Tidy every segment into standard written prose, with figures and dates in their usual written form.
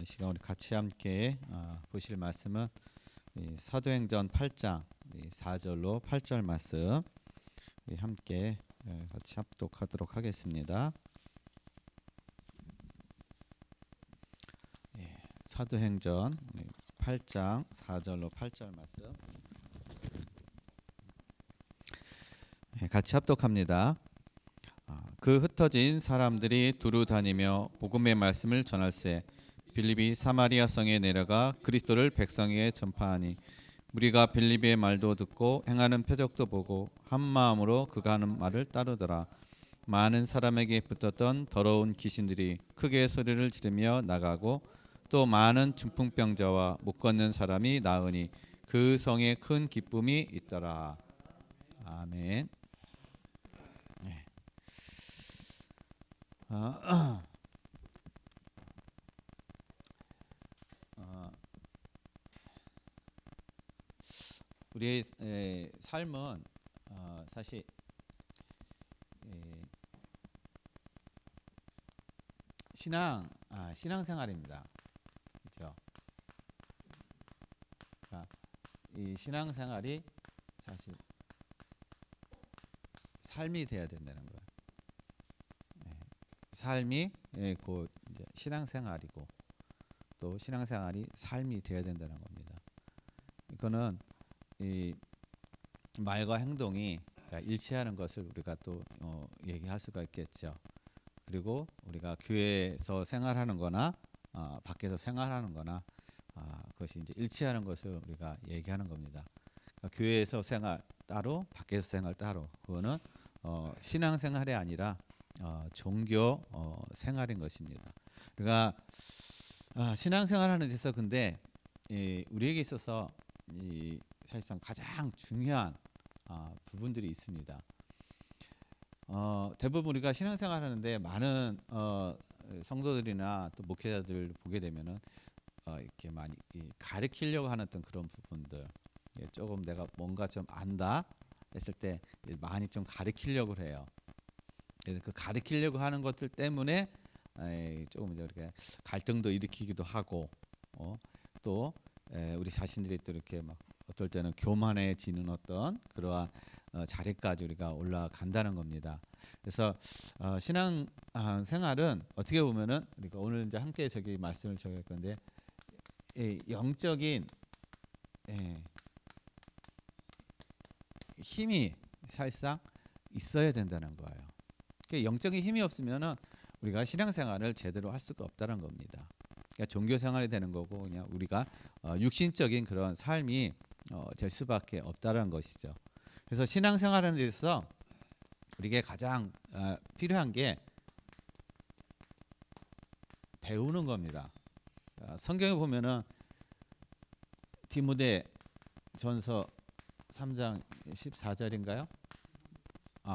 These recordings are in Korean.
시간 우리 같이 함께 보실 말씀은 사도행전 8장 4절로 8절 말씀 함께 같이 합독하도록 하겠습니다. 사도행전 8장 4절로 8절 말씀 같이 합독합니다. 그 흩어진 사람들이 두루 다니며 복음의 말씀을 전할세 빌립이 사마리아 성에 내려가 그리스도를 백성에게 전파하니 무리가 빌립의 말도 듣고 행하는 표적도 보고 한 마음으로 그가 하는 말을 따르더라. 많은 사람에게 붙었던 더러운 귀신들이 크게 소리를 지르며 나가고 또 많은 중풍병자와 못 걷는 사람이 나으니 그 성에 큰 기쁨이 있더라. 아멘. 우리의 삶은 사실 신앙생활입니다. 그렇죠? 이 신앙생활이 사실 삶이 돼야 된다는 거예요. 삶이 곧 이제 신앙생활이고 또 신앙생활이 삶이 되어야 된다는 겁니다. 이거는 이 말과 행동이 일치하는 것을 우리가 또 얘기할 수가 있겠죠. 그리고 우리가 교회에서 생활하는 거나 밖에서 생활하는 거나 그것이 이제 일치하는 것을 우리가 얘기하는 겁니다. 그러니까 교회에서 생활 따로 밖에서 생활 따로 그거는 신앙생활이 아니라 종교 생활인 것입니다. 그러니까 신앙생활하는 데서 근데 우리에게 있어서 사실상 가장 중요한 부분들이 있습니다. 대부분 우리가 신앙생활하는데 많은 성도들이나 또 목회자들 보게 되면은 이렇게 많이 가르치려고 하는 어떤 그런 부분들, 조금 내가 뭔가 좀 안다 했을 때 많이 좀 가르치려고 해요. 그래서 그 가르치려고 하는 것들 때문에 조금 이렇게 갈등도 일으키기도 하고, 또 우리 자신들이 또 이렇게 막 어떨 때는 교만해지는 어떤 그러한 자리까지 우리가 올라간다는 겁니다. 그래서 신앙 생활은 어떻게 보면은 우리가 오늘 이제 함께 저기 말씀을 적을 건데 영적인 힘이 사실상 있어야 된다는 거예요. 영적인 힘이 없으면은 우리가 신앙생활을 제대로 할 수가 없다는 겁니다. 그러니까 종교 생활이 되는 거고 그냥 우리가 육신적인 그런 삶이 될 수밖에 없다는 것이죠. 그래서 신앙생활하는 데 있어서 우리에게 가장 필요한 게 배우는 겁니다. 성경에 보면은 디모데전서 3장 14절인가요?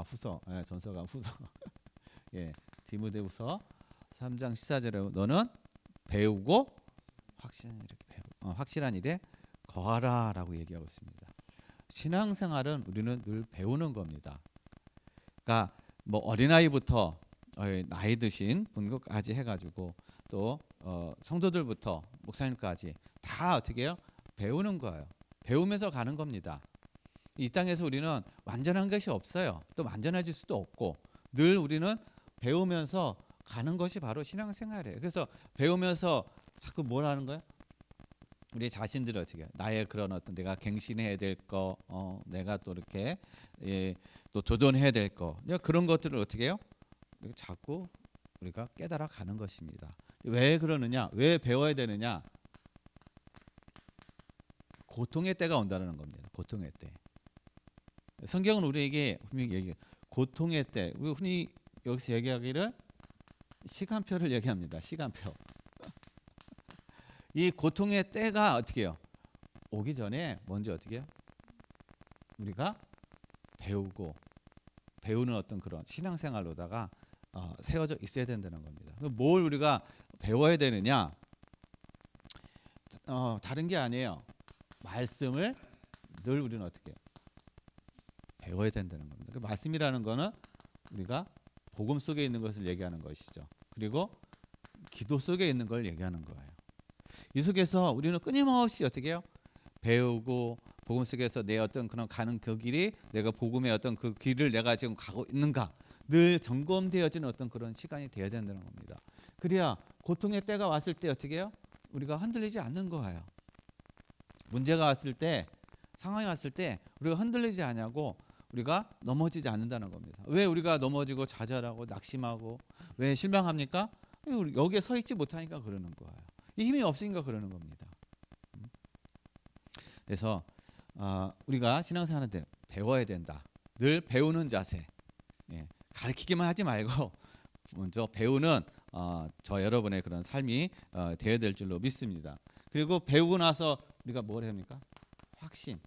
후서. 전서가 후서. 디모데후서 3장 14절에 너는 배우고 확실한 일에 거하라라고 얘기하고 있습니다. 신앙생활은 우리는 늘 배우는 겁니다. 그러니까 뭐 어린아이부터 나이 드신 분까지 해가지고 또 성도들부터 목사님까지 다 어떻게 해요? 배우는 거예요. 배우면서 가는 겁니다. 이 땅에서 우리는 완전한 것이 없어요. 또 완전해질 수도 없고 늘 우리는 배우면서 가는 것이 바로 신앙생활이에요. 그래서 배우면서 자꾸 뭘 하는 거예요? 우리 자신들을 어떻게 해요? 나의 그런 어떤 내가 갱신해야 될 거, 내가 또 이렇게 또 도전해야 될 거, 그런 것들을 어떻게 해요? 자꾸 우리가 깨달아 가는 것입니다. 왜 그러느냐? 왜 배워야 되느냐? 고통의 때가 온다는 겁니다. 고통의 때. 성경은 우리에게 분명히 얘기해요. 고통의 때, 우리 흔히 여기서 얘기하기를 시간표를 얘기합니다. 시간표. 이 고통의 때가 어떻게 해요? 오기 전에 먼저 어떻게 해요? 우리가 배우는 어떤 그런 신앙생활로다가 세워져 있어야 된다는 겁니다. 뭘 우리가 배워야 되느냐? 다른 게 아니에요. 말씀을 늘 우리는 어떻게 해요? 배워야 된다는 겁니다. 그 말씀이라는 거는 우리가 복음 속에 있는 것을 얘기하는 것이죠. 그리고 기도 속에 있는 걸 얘기하는 거예요. 이 속에서 우리는 끊임없이 어떻게 해요? 배우고 복음 속에서 내 어떤 그런 가는 그 길이 내가 복음의 어떤 그 길을 내가 지금 가고 있는가 늘 점검되어지는 어떤 그런 시간이 되어야 된다는 겁니다. 그래야 고통의 때가 왔을 때 어떻게 해요? 우리가 흔들리지 않는 거예요. 문제가 왔을 때 상황이 왔을 때 우리가 흔들리지 않냐고 우리가 넘어지지 않는다는 겁니다. 왜 우리가 넘어지고 좌절하고 낙심하고 왜 실망합니까? 우리 여기에 서 있지 못하니까 그러는 거예요. 이 힘이 없으니까 그러는 겁니다. 그래서 우리가 신앙생활한테 배워야 된다. 늘 배우는 자세. 예, 가르치기만 하지 말고 먼저 배우는 저 여러분의 그런 삶이 되어야 될 줄로 믿습니다. 그리고 배우고 나서 우리가 뭘 합니까? 확신.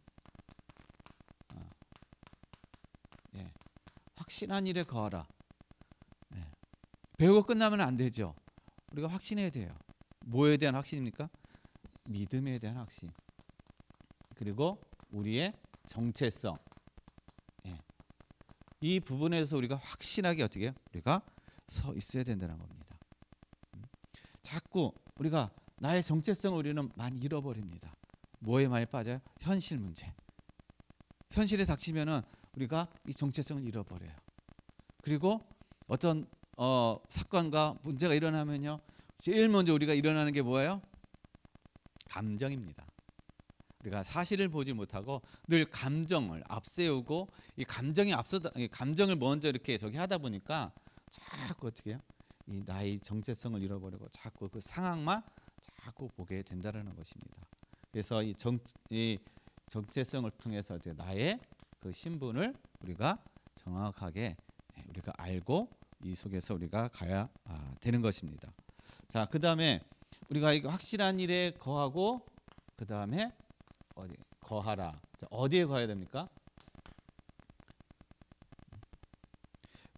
예, 확신한 일에 거하라. 예, 배우고 끝나면 안 되죠. 우리가 확신해야 돼요. 뭐에 대한 확신입니까? 믿음에 대한 확신. 그리고 우리의 정체성. 예. 이 부분에서 우리가 확신하게 어떻게 해요? 우리가 서 있어야 된다는 겁니다. 자꾸 우리가 나의 정체성을 우리는 많이 잃어버립니다. 뭐에 많이 빠져요? 현실 문제. 현실에 닥치면은 우리가 이 정체성을 잃어버려요. 그리고 어떤 사건과 문제가 일어나면요, 제일 먼저 우리가 일어나는 게 뭐예요? 감정입니다. 우리가 사실을 보지 못하고 늘 감정을 앞세우고 이 감정이 앞서다 감정을 먼저 이렇게 저기 하다 보니까 자꾸 어떻게 해요? 이 나의 정체성을 잃어버리고 자꾸 그 상황만 자꾸 보게 된다는 것입니다. 그래서 이 정체성을 통해서 이제 나의 그 신분을 우리가 정확하게 우리가 알고 이 속에서 우리가 가야 되는 것입니다. 자, 그 다음에 우리가 이거 확실한 일에 거하고 그 다음에 어디 거하라. 자, 어디에 거해야 됩니까?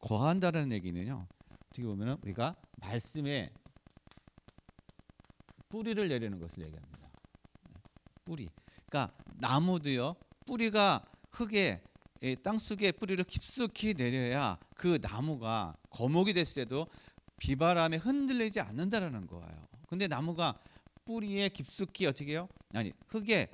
거한다는 얘기는요. 어떻게 보면은 우리가 말씀에 뿌리를 내리는 것을 얘기합니다. 뿌리. 그러니까 나무도요. 뿌리가 흙에 땅속에 뿌리를 깊숙이 내려야 그 나무가 거목이 됐을 때도 비바람에 흔들리지 않는다라는 거예요. 근데 나무가 뿌리에 깊숙이 어떻게 해요? 아니, 흙에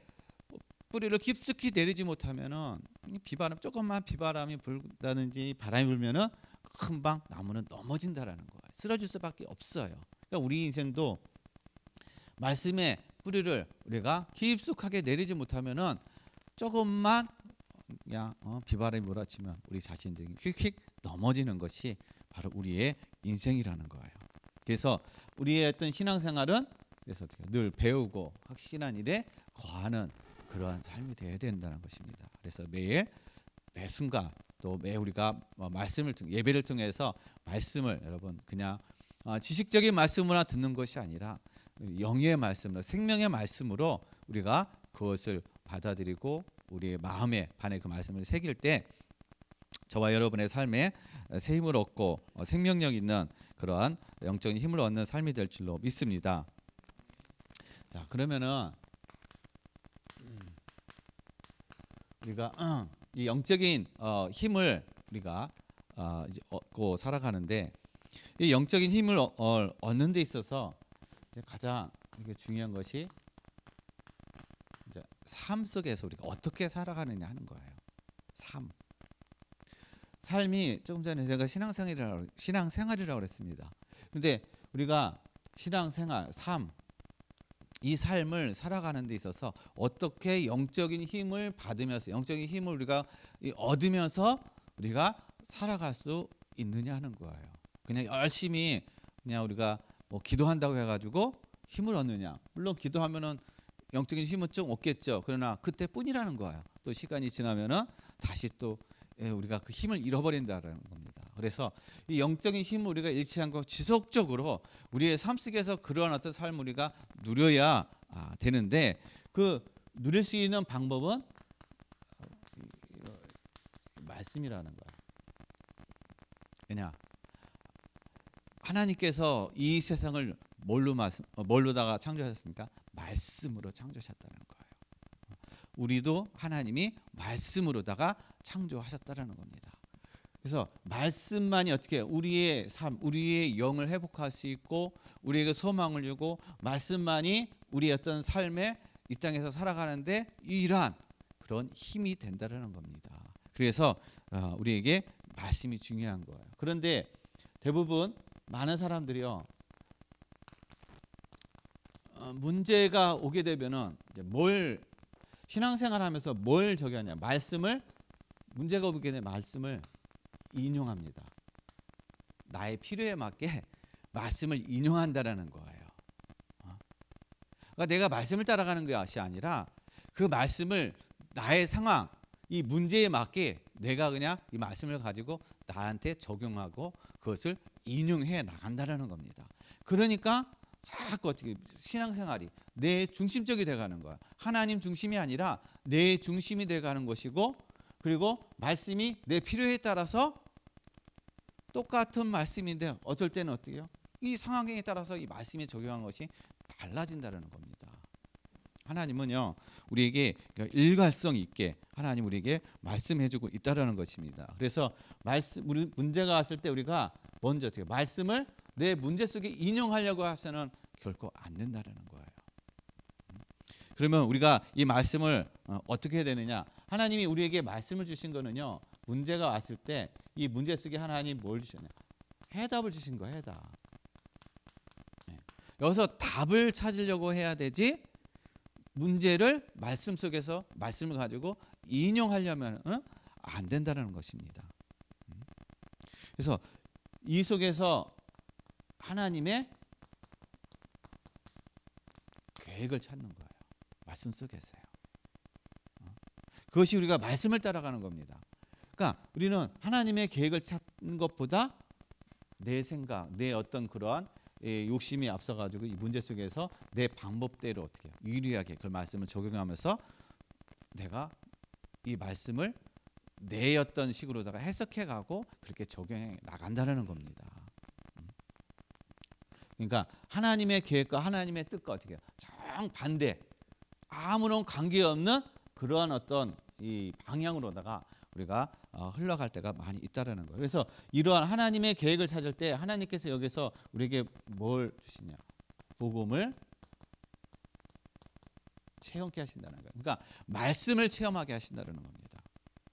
뿌리를 깊숙이 내리지 못하면은 비바람 조금만 비바람이 불다든지 바람이 불면은 금방 나무는 넘어진다라는 거예요. 쓰러질 수밖에 없어요. 그러니까 우리 인생도 말씀의 뿌리를 우리가 깊숙하게 내리지 못하면은 조금만 그냥 비바람이 몰아치면 우리 자신들이 휙휙 넘어지는 것이 바로 우리의 인생이라는 거예요. 그래서 우리의 어떤 신앙생활은 그래서 늘 배우고 확신한 일에 거하는 그러한 삶이 되어야 된다는 것입니다. 그래서 매일 매 순간 또 매 우리가 말씀을 예배를 통해서 말씀을 여러분 그냥 지식적인 말씀으로 듣는 것이 아니라 영의 말씀으로 생명의 말씀으로 우리가 그것을 받아들이고 우리의 마음에 반해 그 말씀을 새길 때 저와 여러분의 삶에 새 힘을 얻고 생명력 있는 그러한 영적인 힘을 얻는 삶이 될 줄로 믿습니다. 자, 그러면은 우리가 이 영적인 힘을 우리가 이제 얻고 살아가는데 이 영적인 힘을 얻는 데 있어서 이제 가장 이게 중요한 것이 이제 삶 속에서 우리가 어떻게 살아가느냐 하는 거예요. 삶이 조금 전에 제가 신앙생활이라고 그랬습니다. 근데 우리가 신앙생활, 이 삶을 살아가는 데 있어서 어떻게 영적인 힘을 받으면서 영적인 힘을 우리가 얻으면서 우리가 살아갈 수 있느냐 하는 거예요. 그냥 열심히 그냥 우리가 뭐 기도한다고 해가지고 힘을 얻느냐? 물론 기도하면은 영적인 힘은 좀 얻겠죠. 그러나 그때뿐이라는 거예요. 또 시간이 지나면은 다시 또 우리가 그 힘을 잃어버린다라는 겁니다. 그래서 이 영적인 힘을 우리가 잃지 않고 지속적으로 우리의 삶 속에서 그러한 어떤 삶을 우리가 누려야 되는데 그 누릴 수 있는 방법은 말씀이라는 거예요. 왜냐? 하나님께서 이 세상을 뭘로다가 창조하셨습니까? 말씀으로 창조하셨다는 거예요. 우리도 하나님이 말씀으로다가 창조하셨다는 겁니다. 그래서 말씀만이 어떻게 우리의 삶, 우리의 영을 회복할 수 있고 우리에게 소망을 주고 말씀만이 우리의 어떤 삶에 이 땅에서 살아가는데 유일한 그런 힘이 된다는 겁니다. 그래서 우리에게 말씀이 중요한 거예요. 그런데 대부분 많은 사람들이요, 문제가 오게 되면은 뭘 신앙생활하면서 뭘 저기 하냐, 말씀을, 문제가 오게 되면 말씀을 인용합니다. 나의 필요에 맞게 말씀을 인용한다라는 거예요. 그러니까 내가 말씀을 따라가는 것이 아니라 그 말씀을 나의 상황, 이 문제에 맞게 내가 그냥 이 말씀을 가지고 나한테 적용하고 그것을 인용해 나간다는 겁니다. 그러니까 자꾸 어떻게 신앙생활이 내 중심적이 돼가는 거야. 하나님 중심이 아니라 내 중심이 돼가는 것이고, 그리고 말씀이 내 필요에 따라서 똑같은 말씀인데 어떨 때는 어떻게요? 이 상황에 따라서 이 말씀이 적용한 것이 달라진다는 겁니다. 하나님은요, 우리에게 일관성 있게 하나님 우리에게 말씀해주고 있다라는 것입니다. 그래서 우리 문제가 왔을 때 우리가 먼저 어떻게 말씀을 내 문제 속에 인용하려고 해서는 결코 안 된다라는 거예요. 그러면 우리가 이 말씀을 어떻게 해야 되느냐? 하나님이 우리에게 말씀을 주신 거는요, 문제가 왔을 때 이 문제 속에 하나님 뭘 주셨냐? 해답을 주신 거예요. 해답. 여기서 답을 찾으려고 해야 되지, 문제를 말씀 속에서 말씀을 가지고 인용하려면 안 된다는 것입니다. 그래서 이 속에서 하나님의 계획을 찾는 거예요. 말씀 속에서요. 그것이 우리가 말씀을 따라가는 겁니다. 그러니까 우리는 하나님의 계획을 찾는 것보다 내 생각, 내 어떤 그러한 욕심이 앞서가지고 이 문제 속에서 내 방법대로 어떻게 유리하게 그 말씀을 적용하면서 내가 이 말씀을 내 어떤 식으로다가 해석해가고 그렇게 적용해 나간다는 겁니다. 그러니까 하나님의 계획과 하나님의 뜻과 어떻게 정반대, 아무런 관계없는 그러한 어떤 이 방향으로다가 우리가 흘러갈 때가 많이 있다라는 거예요. 그래서 이러한 하나님의 계획을 찾을 때 하나님께서 여기서 우리에게 뭘 주시냐? 복음을 체험케 하신다는 거예요. 그러니까 말씀을 체험하게 하신다는 겁니다.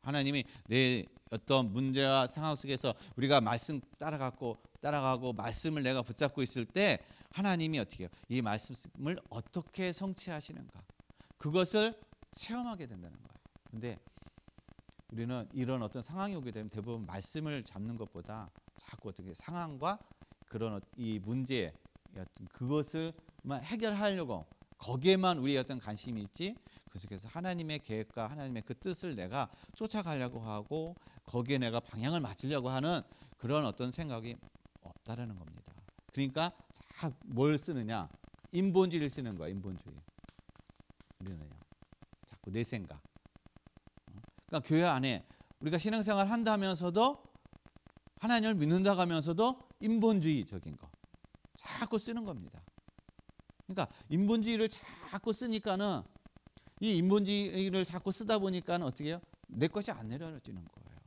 하나님이 내 어떤 문제와 상황 속에서 우리가 말씀 따라가고 말씀을 내가 붙잡고 있을 때 하나님이 어떻게 해요? 이 말씀을 어떻게 성취하시는가? 그것을 체험하게 된다는 거예요. 근데 우리는 이런 어떤 상황이 오게 되면 대부분 말씀을 잡는 것보다 자꾸 어떻게 상황과 그런 이 문제의 어떤 그것을만 해결하려고 거기에만 우리의 어떤 관심이 있지, 그 속에서 하나님의 계획과 하나님의 그 뜻을 내가 쫓아가려고 하고 거기에 내가 방향을 맞추려고 하는 그런 어떤 생각이 없다라는 겁니다. 그러니까 뭘 쓰느냐? 인본주의를 쓰는 거야. 인본주의. 우리는요, 자꾸 내 생각. 그러니까 교회 안에 우리가 신앙생활 한다면서도 하나님을 믿는다고 하면서도 인본주의적인 거 자꾸 쓰는 겁니다. 그러니까 인본주의를 자꾸 쓰니까는 이 인본주의를 자꾸 쓰다 보니까는 어떻게 해요? 내 것이 안 내려지는 거예요.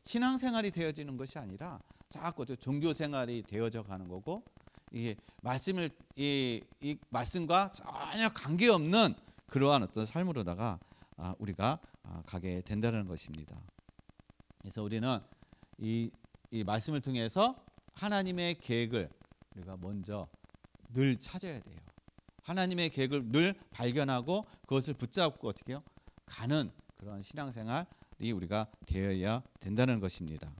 신앙생활이 되어지는 것이 아니라 자꾸 종교 생활이 되어져 가는 거고, 이게 말씀을 이 말씀과 전혀 관계없는 그러한 어떤 삶으로다가 우리가 가게 된다는 것입니다. 그래서 우리는 이 말씀을 통해서 하나님의 계획을 우리가 먼저 늘 찾아야 돼요. 하나님의 계획을 늘 발견하고 그것을 붙잡고 어떻게 해요? 가는 그런 신앙생활이 우리가 되어야 된다는 것입니다.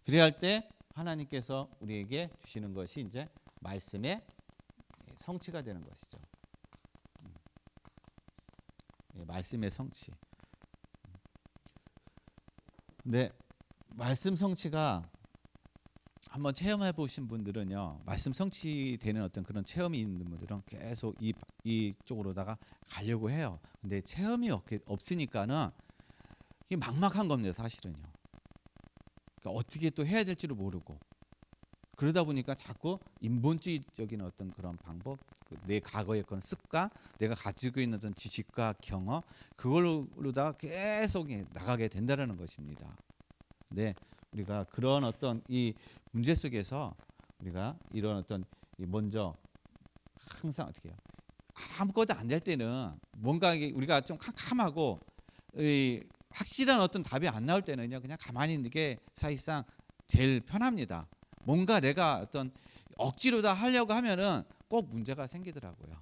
그래야 할 때 하나님께서 우리에게 주시는 것이 이제 말씀의 성취가 되는 것이죠. 말씀의 성취. 근데 말씀 성취가 한번 체험해 보신 분들은요, 말씀 성취되는 어떤 그런 체험이 있는 분들은 계속 이쪽으로다가 가려고 해요. 근데 체험이 없으니까는 이게 막막한 겁니다, 사실은요. 그러니까 어떻게 또 해야 될지를 모르고, 그러다 보니까 자꾸 인본주의적인 어떤 그런 방법, 내 과거의 그런 습관, 내가 가지고 있는 어떤 지식과 경험, 그걸로다가 계속 나가게 된다는 것입니다. 네, 우리가 그런 어떤 이 문제 속에서 우리가 이런 어떤 먼저 항상 어떻게 해요? 아무것도 안 될 때는 뭔가 우리가 좀 캄캄하고 확실한 어떤 답이 안 나올 때는요, 그냥 가만히 있는 게 사실상 제일 편합니다. 뭔가 내가 어떤 억지로 다 하려고 하면은 꼭 문제가 생기더라고요.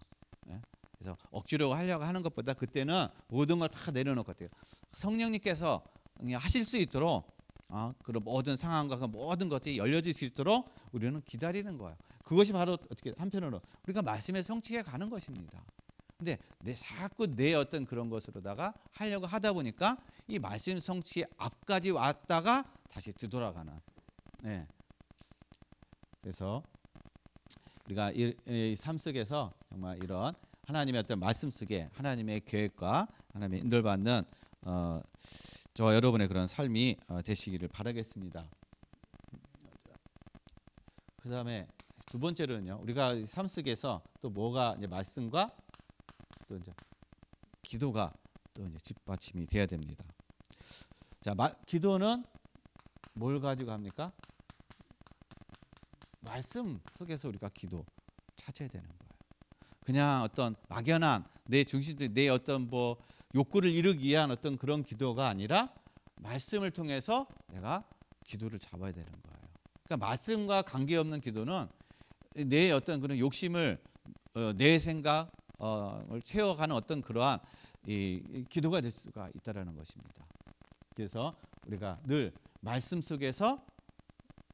예? 그래서 억지로 하려고 하는 것보다 그때는 모든 걸 다 내려놓을 것 같아요. 성령님께서 그냥 하실 수 있도록 그런 모든 상황과 그 모든 것들이 열려질 수 있도록 우리는 기다리는 거예요. 그것이 바로 어떻게 한편으로 우리가 말씀에 성취해 가는 것입니다. 근데 자꾸 내 어떤 그런 것으로다가 하려고 하다 보니까 이 말씀 성취 앞까지 왔다가 다시 뒤돌아가는. 네. 그래서 우리가 이 삶 속에서 정말 이런 하나님의 어떤 말씀 속에 하나님의 계획과 하나님의 인도받는 저와 여러분의 그런 삶이 되시기를 바라겠습니다. 그 다음에 두 번째로는요, 우리가 삶 속에서 또 뭐가 이제 말씀과 또 이제 기도가 또 이제 뒷받침이 돼야 됩니다. 자, 기도는 뭘 가지고 합니까? 말씀 속에서 우리가 기도 찾아야 되는 거예요. 그냥 어떤 막연한 내 중심적 내 어떤 뭐 욕구를 이루기 위한 어떤 그런 기도가 아니라 말씀을 통해서 내가 기도를 잡아야 되는 거예요. 그러니까 말씀과 관계없는 기도는 내 어떤 그런 욕심을 내 생각을 채워가는 어떤 그러한 이 기도가 될 수가 있다라는 것입니다. 그래서 우리가 늘 말씀 속에서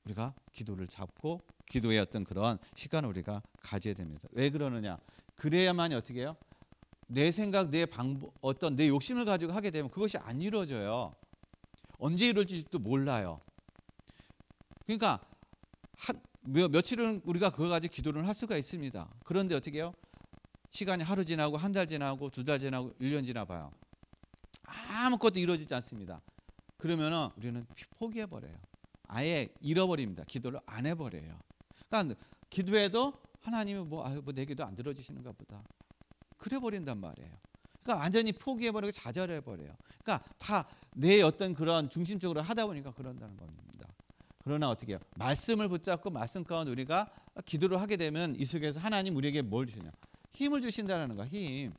우리가 기도를 잡고 기도의 어떤 그런 시간을 우리가 가져야 됩니다. 왜 그러느냐? 그래야만이 어떻게 해요? 내 생각, 내 방법, 어떤 내 욕심을 가지고 하게 되면 그것이 안 이루어져요. 언제 이루어질지도 몰라요. 그러니까 며칠은 우리가 그걸 가지고 기도를 할 수가 있습니다. 그런데 어떻게 해요? 시간이 하루 지나고 한 달 지나고 두 달 지나고 1년 지나봐요. 아무것도 이루어지지 않습니다. 그러면은 우리는 포기해 버려요. 아예 잃어버립니다. 기도를 안 해버려요. 그러니까 기도해도 하나님이 뭐 내 기도 안 들어주시는가 보다. 그래 버린단 말이에요. 그러니까 완전히 포기해 버리고 좌절해 버려요. 그러니까 다 내 어떤 그런 중심적으로 하다 보니까 그런다는 겁니다. 그러나 어떻게 해요? 말씀을 붙잡고 말씀 가운데 우리가 기도를 하게 되면 이 속에서 하나님 우리에게 뭘 주시냐? 힘을 주신다는 거야. 힘.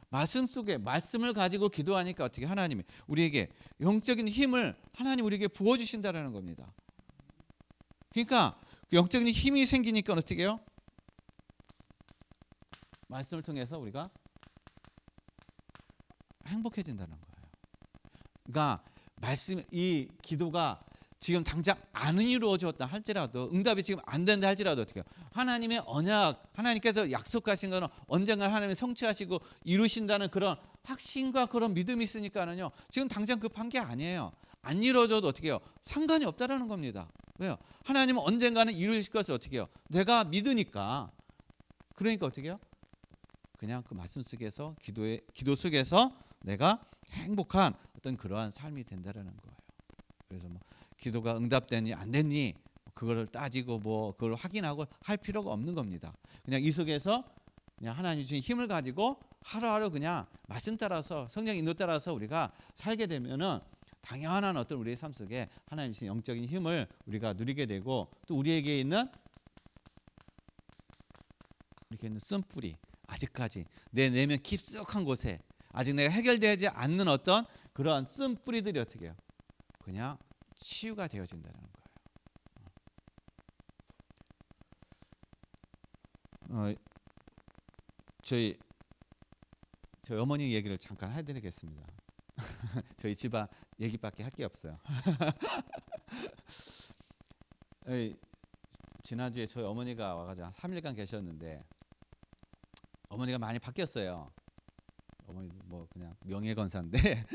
말씀 속에 말씀을 가지고 기도하니까 어떻게 하나님이 우리에게 영적인 힘을 하나님 우리에게 부어 주신다라는 겁니다. 그러니까 영적인 힘이 생기니까 어떻게 해요? 말씀을 통해서 우리가 행복해진다는 거예요. 그러니까 이 기도가 지금 당장 안 이루어졌다 할지라도 응답이 지금 안 된다 할지라도 어떻게 해요? 하나님의 언약, 하나님께서 약속하신 거는 언젠가 하나님이 성취하시고 이루신다는 그런 확신과 그런 믿음이 있으니까는요. 지금 당장 급한 게 아니에요. 안 이루어져도 어떻게 해요? 상관이 없다라는 겁니다. 왜요? 하나님은 언젠가는 이루실 것을 어떻게 해요? 내가 믿으니까. 그러니까 어떻게 해요? 그냥 그 말씀 속에서 기도 속에서 내가 행복한 어떤 그러한 삶이 된다라는 거예요. 그래서 뭐 기도가 응답되니 안 됐니 그거를 따지고 뭐 그걸 확인하고 할 필요가 없는 겁니다. 그냥 이 속에서 그냥 하나님 주신 힘을 가지고 하루하루 그냥 말씀 따라서 성령 인도 따라서 우리가 살게 되면은 당연한 어떤 우리의 삶 속에 하나님 주신 영적인 힘을 우리가 누리게 되고 또 우리에게 있는 쓴뿌리 아직까지 내 내면 깊숙한 곳에 아직 내가 해결되지 않는 어떤 그러한 쓴뿌리들이 어떻게 해요? 그냥 치유가 되어진다는 거예요. 저희 어머니 얘기를 잠깐 해드리겠습니다. 저희 집안 얘기밖에 할 게 없어요. 지난주에 저희 어머니가 와가지고 한 3일간 계셨는데 어머니가 많이 바뀌었어요. 어머니 뭐 그냥 명예건사인데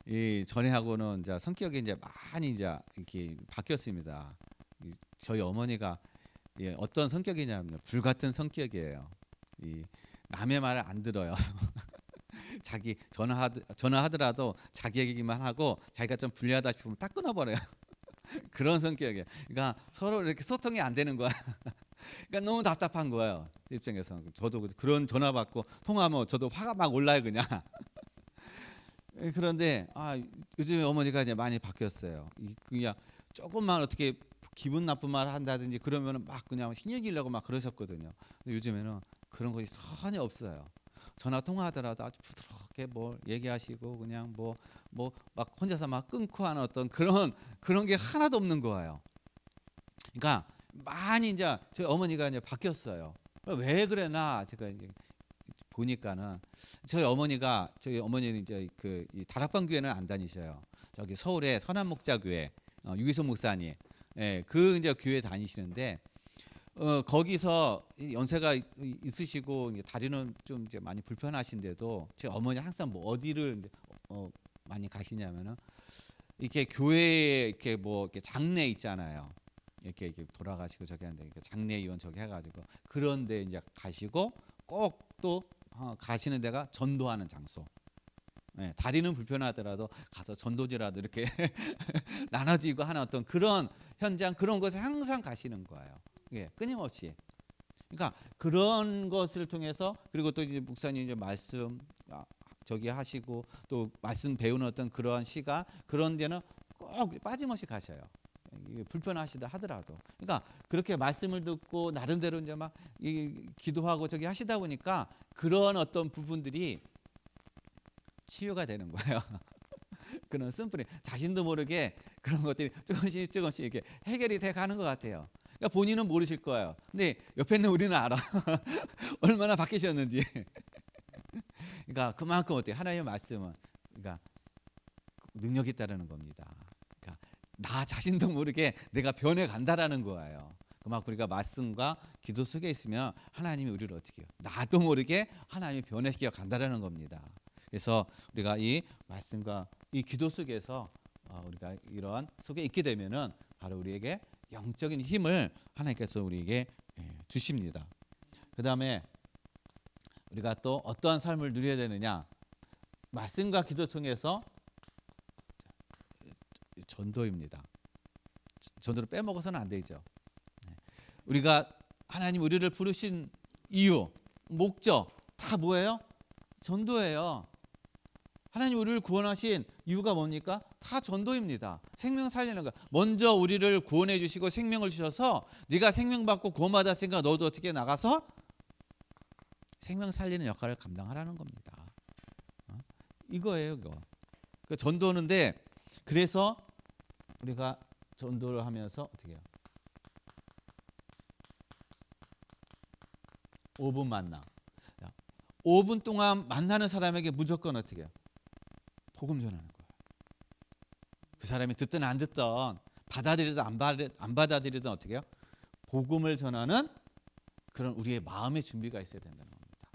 이 전에하고는 이제 성격이 이제 많이 이제 이렇게 바뀌었습니다. 저희 어머니가 어떤 성격이냐면 불같은 성격이에요. 이 남의 말을 안 들어요. 자기 전화하더라도 자기 얘기만 하고 자기가 좀 불리하다 싶으면 딱 끊어버려요. 그런 성격이에요. 그러니까 서로 이렇게 소통이 안 되는 거야. 그러니까 너무 답답한 거예요. 입장에서 저도 그런 전화 받고 통화하면 저도 화가 막 올라요 그냥. 그런데 요즘에 어머니가 이제 많이 바뀌었어요. 그냥 조금만 어떻게 기분 나쁜 말 한다든지 그러면은 막 그냥 신경질려고 막 그러셨거든요. 근데 요즘에는 그런 것이 전혀 없어요. 전화 통화하더라도 아주 부드럽게 뭐 얘기하시고 그냥 뭐 막 혼자서 막 끊고 하는 어떤 그런 게 하나도 없는 거예요. 그러니까 많이 이제 저희 어머니가 이제 바뀌었어요. 왜 그래나 제가 이제 보니까는 저희 어머니는 이제 이 다락방 교회는 안 다니셔요. 저기 서울의 선한목자교회 유기소 목사님, 그 이제 교회 다니시는데 거기서 연세가 있으시고 이제 다리는 좀 이제 많이 불편하신데도 제 어머니 항상 뭐 어디를 이제 많이 가시냐면은 이렇게 교회에 이렇게 뭐 이렇게 장례 있잖아요. 이렇게 돌아가시고 저기 한데 장례위원 저기 해가지고 그런데 이제 가시고 꼭 또 가시는 데가 전도하는 장소. 다리는 불편하더라도 가서 전도지라도 이렇게 나눠지고 하는 어떤 그런 현장 그런 곳에 항상 가시는 거예요. 끊임없이. 그러니까 그런 것을 통해서 그리고 또 이제 목사님 이제 말씀 저기 하시고 또 말씀 배우는 어떤 그러한 시간 그런 데는 꼭 빠짐없이 가셔요. 불편하시다 하더라도. 그러니까 그렇게 말씀을 듣고 나름대로 이제 막 기도하고 저기 하시다 보니까 그런 어떤 부분들이 치유가 되는 거예요. 그런 심플히 자신도 모르게 그런 것들이 조금씩 이렇게 해결이 돼 가는 것 같아요. 그러니까 본인은 모르실 거예요. 근데 옆에 있는 우리는 알아. 얼마나 바뀌셨는지. 그러니까 그만큼 어때요? 하나님의 말씀은 그러니까 능력이 있다라는 겁니다. 그러니까 나 자신도 모르게 내가 변해 간다라는 거예요. 그만큼 우리가 말씀과 기도 속에 있으면 하나님이 우리를 어떻게 해요? 나도 모르게 하나님이 변해시켜 간다라는 겁니다. 그래서 우리가 이 말씀과 이 기도 속에서 우리가 이러한 속에 있게 되면은 바로 우리에게 영적인 힘을 하나님께서 우리에게 주십니다. 그 다음에 우리가 또 어떠한 삶을 누려야 되느냐? 말씀과 기도 통해서 전도입니다. 전도를 빼먹어서는 안 되죠. 우리가 하나님 우리를 부르신 이유, 목적 다 뭐예요? 전도예요. 하나님 우리를 구원하신 이유가 뭡니까? 다 전도입니다. 생명 살리는 거. 먼저 우리를 구원해 주시고 생명을 주셔서 네가 생명 받고 구원받았으니까 너도 어떻게 나가서 생명 살리는 역할을 감당하라는 겁니다. 이거예요, 이거. 그 전도는데 그래서 우리가 전도를 하면서 어떻게 해요? 5분 만나. 5분 동안 만나는 사람에게 무조건 어떻게 해요? 복음 전하는 거예요. 그 사람이 듣든 안 듣든 받아들이든 안 받아들이든 어떻게 해요? 복음을 전하는 그런 우리의 마음의 준비가 있어야 된다는 겁니다.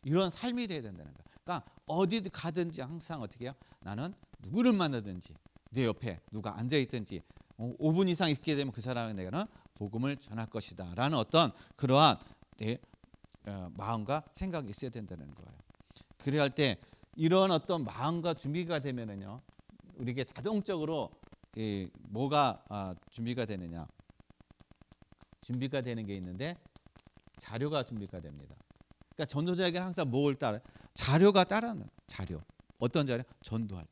이런 삶이 돼야 된다는 거예요. 그러니까 어디 가든지 항상 어떻게 해요? 나는 누구를 만나든지 내 옆에 누가 앉아있든지 5분 이상 있게 되면 그 사람에게 내가는 복음을 전할 것이다 라는 어떤 그러한 내 마음과 생각이 있어야 된다는 거예요. 그래야 할 때 이런 어떤 마음과 준비가 되면은요 우리에게 자동적으로 뭐가 준비가 되느냐, 준비가 되는 게 있는데 자료가 준비가 됩니다. 그러니까 전도자에게 항상 뭘 따라? 자료가 따르는 자료. 어떤 자료? 전도할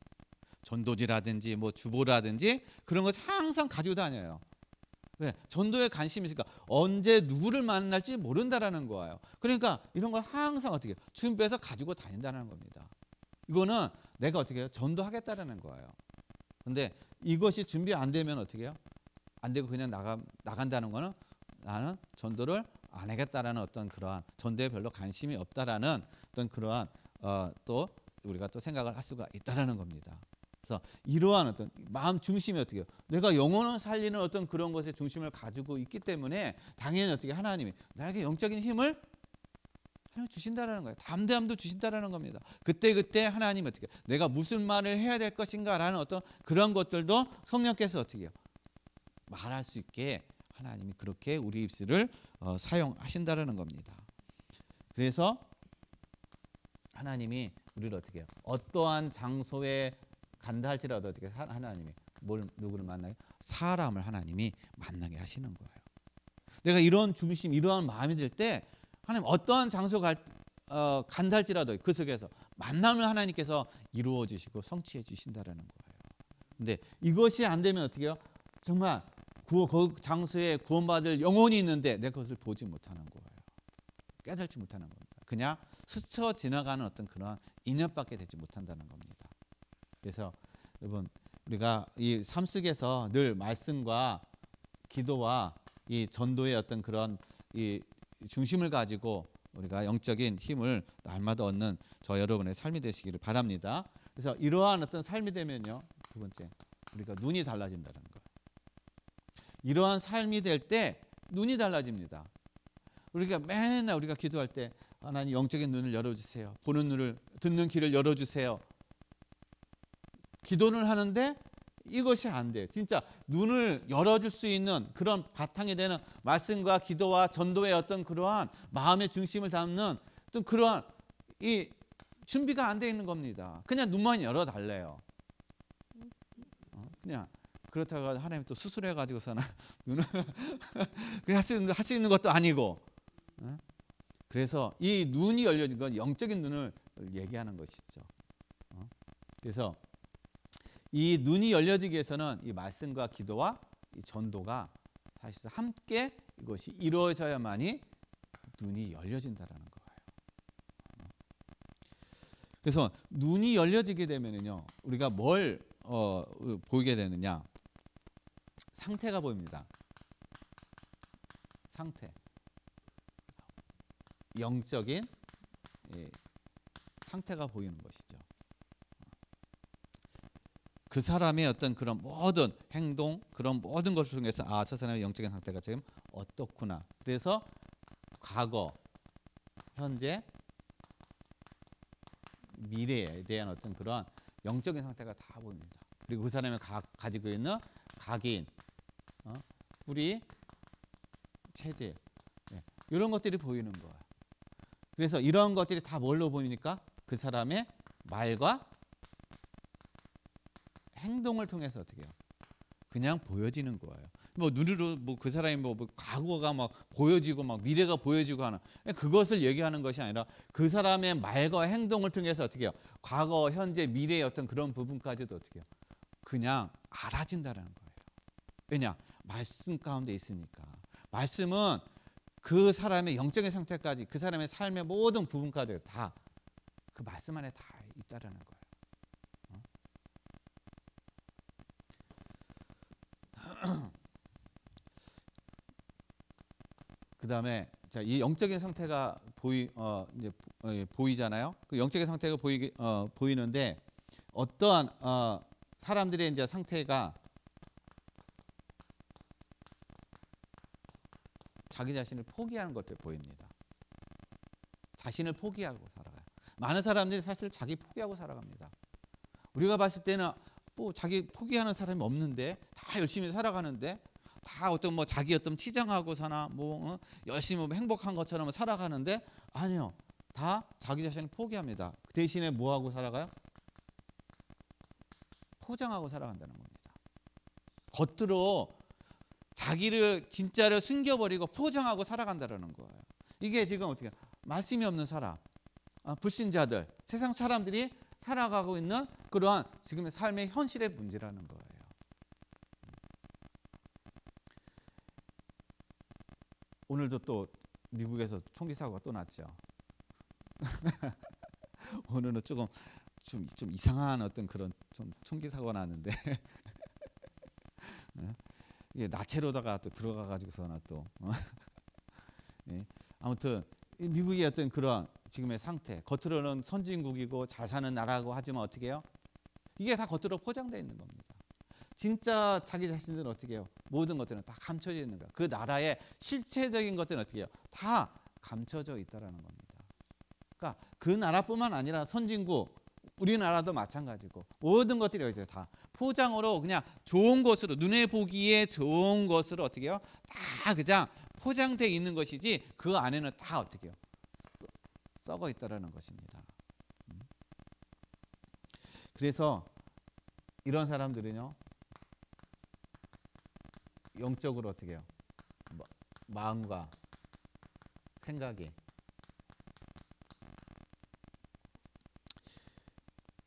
전도지라든지 뭐 주보라든지 그런 거 항상 가지고 다녀요. 왜? 전도에 관심이 있으니까 언제 누구를 만날지 모른다라는 거예요. 그러니까 이런 걸 항상 어떻게 해요? 준비해서 가지고 다닌다는 겁니다. 이거는 내가 어떻게 해요? 전도하겠다라는 거예요. 근데 이것이 준비 안 되면 어떻게 해요? 안 되고 그냥 나간다는 거는 나는 전도를 안 하겠다라는 어떤 그러한 전도에 별로 관심이 없다라는 어떤 그러한 또 우리가 또 생각을 할 수가 있다라는 겁니다. 그래서 이러한 어떤 마음 중심이 어떻게 해요? 내가 영혼을 살리는 어떤 그런 것에 중심을 가지고 있기 때문에 당연히 어떻게 하나님이 나에게 영적인 힘을 하나님 주신다라는 거예요. 담대함도 주신다라는 겁니다. 그때 하나님 어떻게 내가 무슨 말을 해야 될 것인가라는 어떤 그런 것들도 성령께서 어떻게 해요? 말할 수 있게 하나님이 그렇게 우리 입술을 사용하신다라는 겁니다. 그래서 하나님이 우리를 어떻게 해요? 어떠한 장소에 간다 할지라도 어떻게 하나님이 누구를 만나게? 사람을 하나님이 만나게 하시는 거예요. 내가 이런 중심, 이러한 마음이 들 때 하나님 어떠한 장소 간다 할지라도 그 속에서 만남을 하나님께서 이루어 주시고 성취해 주신다라는 거예요. 근데 이것이 안 되면 어떻게 해요? 정말 그 장소에 구원받을 영혼이 있는데 내가 그것을 보지 못하는 거예요. 깨닫지 못하는 겁니다. 그냥 스쳐 지나가는 어떤 그런 인연밖에 되지 못한다는 겁니다. 그래서 여러분, 우리가 이 삶 속에서 늘 말씀과 기도와 이 전도의 어떤 그런 이 중심을 가지고 우리가 영적인 힘을 날마다 얻는 저 여러분의 삶이 되시기를 바랍니다. 그래서 이러한 어떤 삶이 되면요, 두 번째, 우리가 눈이 달라진다는 거예요. 이러한 삶이 될 때 눈이 달라집니다. 우리가 맨날 우리가 기도할 때 하나님 영적인 눈을 열어주세요. 보는 눈을, 듣는 귀를 열어주세요. 기도를 하는데 이것이 안 돼요. 진짜 눈을 열어줄 수 있는 그런 바탕이 되는 말씀과 기도와 전도의 어떤 그러한 마음의 중심을 담는 어떤 그러한 이 준비가 안 돼 있는 겁니다. 그냥 눈만 열어달래요. 그냥 그렇다고 하나님 또 수술해가지고서는 눈을 그냥 할 수 있는 것도 아니고. 그래서 이 눈이 열려진 건 영적인 눈을 얘기하는 것이죠. 그래서 이 눈이 열려지기 위해서는 이 말씀과 기도와 이 전도가 사실상 함께 이것이 이루어져야만이 눈이 열려진다라는 거예요. 그래서 눈이 열려지게 되면은요, 우리가 뭘 보이게 되느냐? 상태가 보입니다. 상태. 영적인 상태가 보이는 것이죠. 그 사람의 어떤 그런 모든 행동, 그런 모든 것을 통해서 아, 저 사람의 영적인 상태가 지금 어떻구나. 그래서 과거, 현재, 미래에 대한 어떤 그런 영적인 상태가 다 보입니다. 그리고 그 사람이 가지고 있는 각인, 뿌리, 체질, 이런 것들이 보이는 거예요. 그래서 이런 것들이 다 뭘로 보이니까 그 사람의 말과 행동을 통해서 어떻게 해요? 그냥 보여지는 거예요. 뭐 눈으로 뭐 그 사람이 뭐 과거가 막 보여지고 막 미래가 보여지고 하는 그것을 얘기하는 것이 아니라 그 사람의 말과 행동을 통해서 어떻게 해요? 과거, 현재, 미래의 어떤 그런 부분까지도 어떻게 해요? 그냥 알아진다는 거예요. 왜냐? 말씀 가운데 있으니까. 말씀은 그 사람의 영적인 상태까지, 그 사람의 삶의 모든 부분까지 다 그 말씀 안에 다 있다라는 거예요. 그 다음에 자, 이 영적인 상태가 보이잖아요. 그 영적인 상태가 보이는데 어떠한 사람들의 이제 상태가 자기 자신을 포기하는 것들 보입니다. 자신을 포기하고 살아가요. 많은 사람들이 사실 자기 포기하고 살아갑니다. 우리가 봤을 때는 뭐 자기 포기하는 사람이 없는데 다 열심히 살아가는데 다 어떤 뭐 자기 어떤 치장하고 사나 뭐 열심히 뭐 행복한 것처럼 살아가는데 아니요. 다 자기 자신을 포기합니다. 그 대신에 뭐 하고 살아가요? 포장하고 살아간다는 겁니다. 겉으로 자기를 진짜를 숨겨버리고 포장하고 살아간다는 거예요. 이게 지금 어떻게 말씀이 없는 사람, 불신자들, 세상 사람들이 살아가고 있는 그러한 지금의 삶의 현실의 문제라는 거예요. 오늘도 또 미국에서 총기 사고가 또 났죠. 오늘은 좀 이상한 어떤 그런 좀 총기 사고가 났는데 이게 나체로다가 또 들어가 가지고서나 또 아무튼 미국의 어떤 그런 지금의 상태, 겉으로는 선진국이고 잘 사는 나라고 하지만 어떻게 해요? 이게 다 겉으로 포장되어 있는 겁니다. 진짜 자기 자신들은 어떻게 해요? 모든 것들은 다 감춰져 있는 거야. 그 나라의 실체적인 것들은 어떻게 해요? 다 감춰져 있다라는 겁니다. 그러니까 그 나라뿐만 아니라 선진국, 우리나라도 마찬가지고 모든 것들이 이제 다 포장으로 그냥 좋은 것으로 눈에 보기에 좋은 것으로 어떻게 해요? 다 그냥 포장되어 있는 것이지 그 안에는 다 어떻게 해요? 썩어 있다라는 것입니다. 그래서 이런 사람들은요. 영적으로 어떻게 해요? 마음과 생각이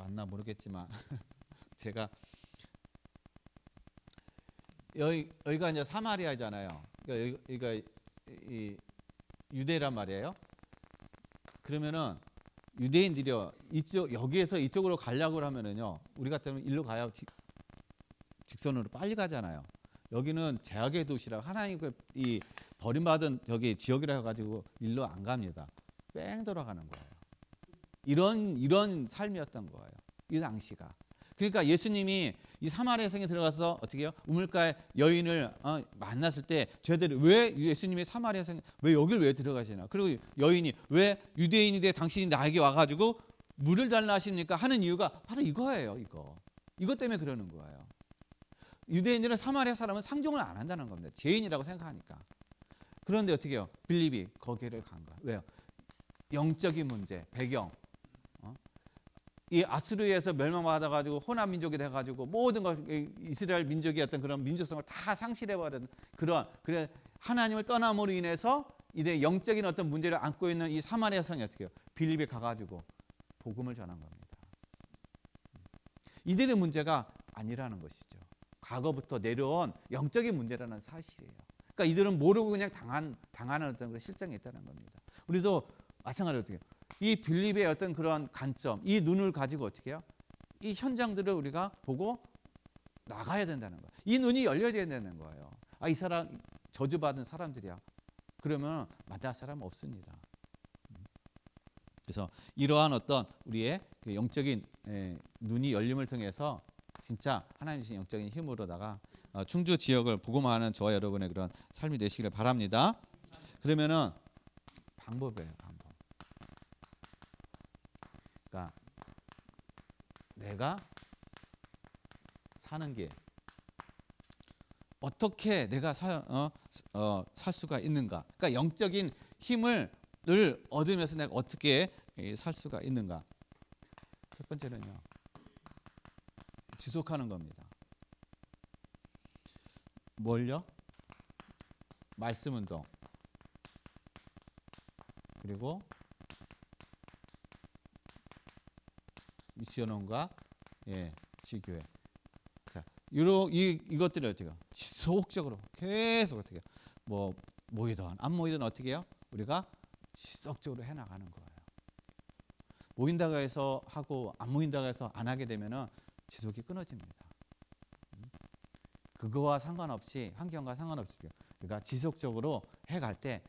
맞나 모르겠지만 제가 여기가 이제 사마리아잖아요. 그러니까 여기가 이 유대란 말이에요. 그러면은 유대인들이요 이쪽 여기에서 이쪽으로 가려고 하면은요 우리 같으면 일로 가야 직선으로 빨리 가잖아요. 여기는 제약의 도시라 하나님 이 버림받은 저기 지역이라 해가지고 일로 안 갑니다. 뺑 돌아가는 거예요. 이런 삶이었던 거예요. 이 당시가. 그러니까 예수님이 이 사마리아 성에 들어가서 어떻게 해요? 우물가에 여인을 만났을 때 저희들이 왜 예수님이 사마리아 성에 왜 여길 왜 들어가시나? 그리고 여인이 왜 유대인인데 당신이 나에게 와가지고 물을 달라 하십니까? 하는 이유가 바로 이거예요. 이것 때문에 그러는 거예요. 유대인들은 사마리아 사람은 상종을 안 한다는 겁니다. 죄인이라고 생각하니까. 그런데 어떻게 해요? 빌립이 거기를 간 거예요. 왜요? 영적인 문제, 배경. 이 아수르에서 멸망받아가지고 호남 민족이 돼가지고 모든 것 이스라엘 민족이 어떤 그런 민족성을 다 상실해버린 그래 하나님을 떠남으로 인해서 이제 영적인 어떤 문제를 안고 있는 이 사마리아 성이 어떻게 해요? 빌립에 가가지고 복음을 전한 겁니다. 이들의 문제가 아니라는 것이죠. 과거부터 내려온 영적인 문제라는 사실이에요. 그러니까 이들은 모르고 그냥 당하는 어떤 그런 실정이 있다는 겁니다. 우리도 마찬가지로 어떻게 해요? 이 빌립의 어떤 그런 관점, 이 눈을 가지고 어떻게 해요? 이 현장들을 우리가 보고 나가야 된다는 거예요. 이 눈이 열려져야 되는 거예요. 이 사람 저주받은 사람들이야. 그러면 만날 사람 없습니다. 그래서 이러한 어떤 우리의 영적인 눈이 열림을 통해서 진짜 하나님 주신 영적인 힘으로다가 충주 지역을 복음화하는 저와 여러분의 그런 삶이 되시길 바랍니다. 그러면은 방법이에요. 그러니까 내가 사는 게 어떻게 내가 살 수가 있는가? 그러니까 영적인 힘을 얻으면서 내가 어떻게 살 수가 있는가? 첫 번째는요, 지속하는 겁니다. 뭘요? 말씀 운동. 그리고 미션원과 지교회. 자, 이것들을 어떻게 지속적으로 계속 어떻게 뭐 모이든 안 모이든 어떻게 해요? 우리가 지속적으로 해 나가는 거예요. 모인다고 해서 하고 안 모인다고 해서 안 하게 되면은 지속이 끊어집니다. 그거와 상관없이 환경과 상관없이 우리가 지속적으로 해갈 때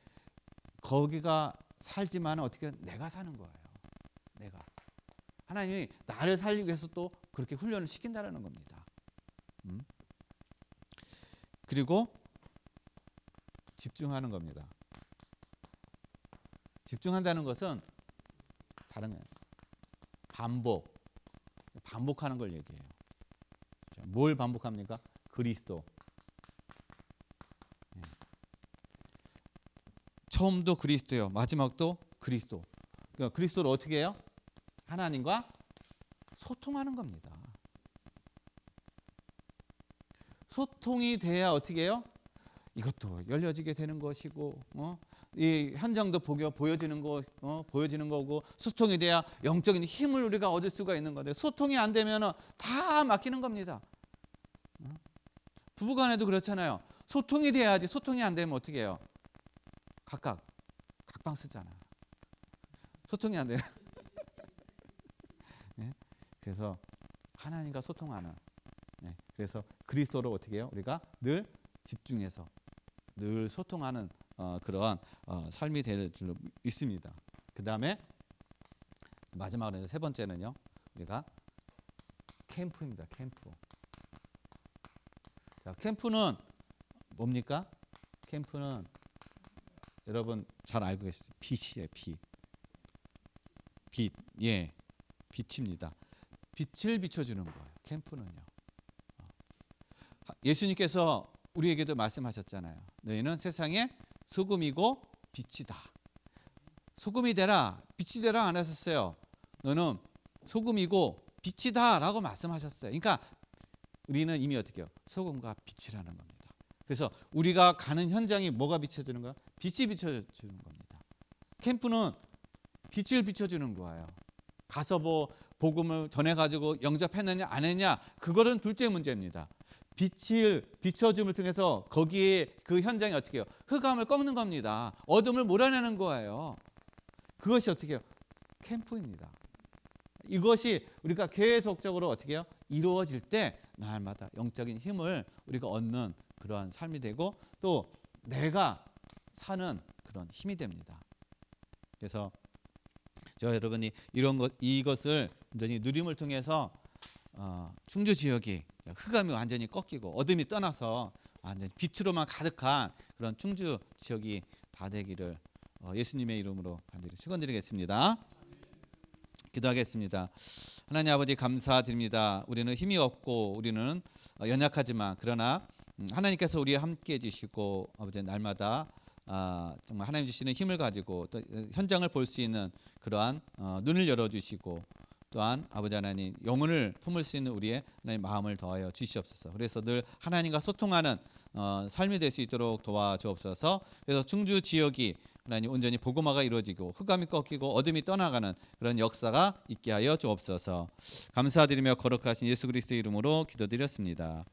거기가 살지만 어떻게 내가 사는 거예요. 내가. 하나님이 나를 살리기 위해서 또 그렇게 훈련을 시킨다는 겁니다. 그리고 집중하는 겁니다. 집중한다는 것은 다른 거예요. 반복하는 걸 얘기해요. 뭘 반복합니까? 그리스도. 처음도 그리스도요. 마지막도 그리스도. 그러니까 그리스도를 어떻게 해요? 하나님과 소통하는 겁니다. 소통이 돼야 어떻게 해요? 이것도 열려지게 되는 것이고, 이 현장도 보여지는 거고, 소통이 돼야 영적인 힘을 우리가 얻을 수가 있는 건데, 소통이 안 되면 다 막히는 겁니다. 부부간에도 그렇잖아요. 소통이 돼야지. 소통이 안 되면 어떻게 해요? 각방 쓰잖아. 소통이 안 돼요. 네? 그래서 하나님과 소통하는. 네. 그래서 그리스도를 어떻게 해요? 우리가 늘 집중해서 늘 소통하는 그러한 삶이 될 줄 믿습니다. 그 다음에 마지막으로 세 번째는요, 우리가 캠프입니다. 캠프. 자, 캠프는 뭡니까? 캠프는 여러분 잘 알고 계시죠? 빛이에요. 빛. 예, 빛입니다. 빛을 비춰주는 거예요. 캠프는요. 예수님께서 우리에게도 말씀하셨잖아요. 너희는 세상의 소금이고 빛이다. 소금이 되라, 빛이 되라 안 하셨어요. 너는 소금이고 빛이다 라고 말씀하셨어요. 그러니까 우리는 이미 어떻게 해요? 소금과 빛이라는 겁니다. 그래서 우리가 가는 현장이 뭐가 비춰주는 거야? 빛이 비춰주는 겁니다. 캠프는 빛을 비춰주는 거예요. 가서 뭐 복음을 전해가지고 영접했느냐 안 했느냐 그거는 둘째 문제입니다. 빛을 비춰줌을 통해서 거기에 그 현장이 어떻게 해요? 흑암을 꺾는 겁니다. 어둠을 몰아내는 거예요. 그것이 어떻게 해요? 캠프입니다. 이것이 우리가 계속적으로 어떻게 해요? 이루어질 때 날마다 영적인 힘을 우리가 얻는 그러한 삶이 되고 또 내가 사는 그런 힘이 됩니다. 그래서 저 여러분이 이것을 완전히 누림을 통해서 충주 지역이 흑암이 완전히 꺾이고 어둠이 떠나서 완전히 빛으로만 가득한 그런 충주 지역이 다 되기를 예수님의 이름으로 간절히 축원드리겠습니다. 기도하겠습니다. 하나님 아버지 감사드립니다. 우리는 힘이 없고 우리는 연약하지만 그러나 하나님께서 우리와 함께해 주시고 아버지 날마다 정말 하나님 주시는 힘을 가지고 또 현장을 볼 수 있는 그러한 눈을 열어주시고 또한 아버지 하나님 영혼을 품을 수 있는 우리의 하나님 마음을 더하여 주시옵소서. 그래서 늘 하나님과 소통하는 삶이 될 수 있도록 도와주옵소서. 그래서 충주 지역이 하나님 온전히 복음화가 이루어지고 흑암이 꺾이고 어둠이 떠나가는 그런 역사가 있게 하여 주옵소서. 감사드리며 거룩하신 예수 그리스도의 이름으로 기도드렸습니다.